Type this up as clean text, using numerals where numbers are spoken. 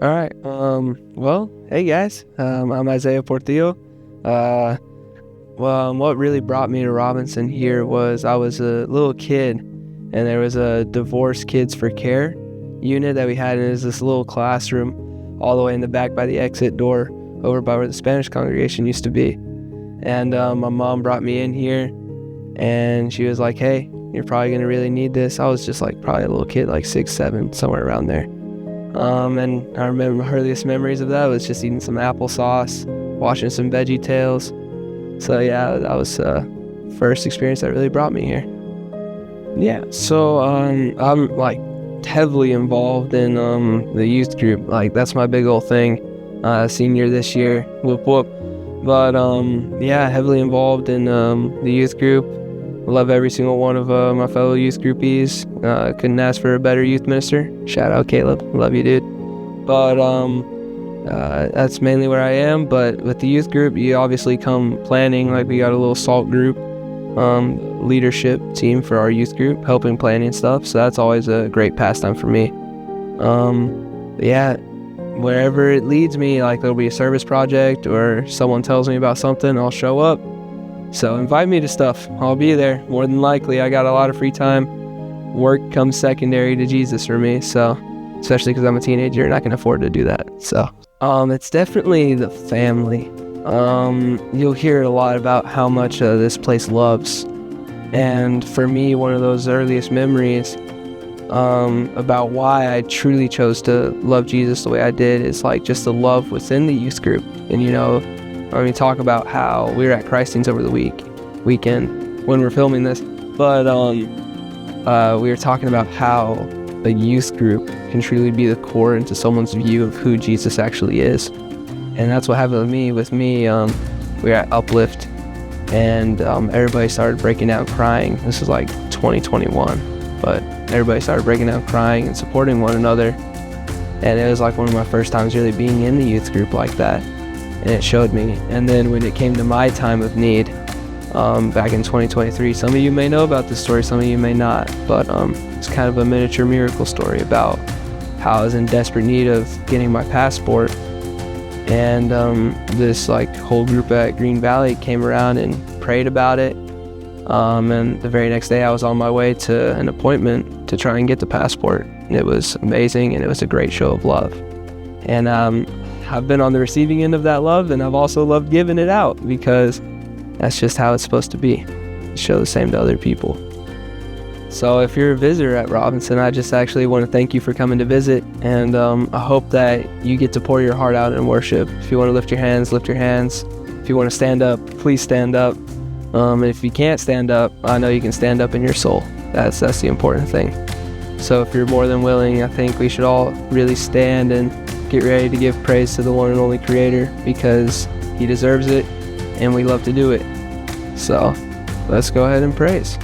All right. Well, hey guys. I'm Izaiah Portillo. What really brought me to Robinson here was I was a little kid, and there was a divorced kids for care unit that we had, and it was this little classroom all the way in the back by the exit door over by where the Spanish congregation used to be. And my mom brought me in here, and she was like, "Hey, you're probably gonna really need this." I was just like probably a little kid, like 6, 7, somewhere around there. And I remember my earliest memories of that was just eating some applesauce, watching some Veggie Tales. So yeah, that was first experience that really brought me here. Yeah, so I'm like heavily involved in the youth group. Like that's my big old thing. Senior this year, whoop whoop. But yeah, heavily involved in the youth group. Love every single one of my fellow youth groupies. Couldn't ask for a better youth minister. Shout out Caleb, love you, dude. But that's mainly where I am. But with the youth group, you obviously come planning. Like we got a little SALT group, leadership team for our youth group, helping planning stuff. So that's always a great pastime for me. Yeah, wherever it leads me, like there'll be a service project or someone tells me about something, I'll show up. So invite me to stuff. I'll be there. More than likely, I got a lot of free time. Work comes secondary to Jesus for me. So, especially because I'm a teenager and I can afford to do that. So, it's definitely the family. You'll hear a lot about how much this place loves. And for me, one of those earliest memories about why I truly chose to love Jesus the way I did is like just the love within the youth group. And we talk about how we were at Christings over the weekend when we're filming this, but we were talking about how the youth group can truly be the core into someone's view of who Jesus actually is. And that's what happened with me. We were at Uplift, and everybody started breaking down crying. This was like 2021, but everybody started breaking down crying and supporting one another. And it was like one of my first times really being in the youth group like that. And it showed me. And then when it came to my time of need, back in 2023, some of you may know about this story, some of you may not, but it's kind of a miniature miracle story about how I was in desperate need of getting my passport. And this like whole group at Green Valley came around and prayed about it. And the very next day I was on my way to an appointment to try and get the passport. And it was amazing, and it was a great show of love. And I've been on the receiving end of that love, and I've also loved giving it out because that's just how it's supposed to be. Show the same to other people. So if you're a visitor at Robinson, I just actually want to thank you for coming to visit, and I hope that you get to pour your heart out in worship. If you want to lift your hands, lift your hands. If you want to stand up, please stand up. And if you can't stand up, I know you can stand up in your soul. That's the important thing. So if you're more than willing, I think we should all really stand and get ready to give praise to the one and only Creator, because He deserves it and we love to do it. So let's go ahead and praise.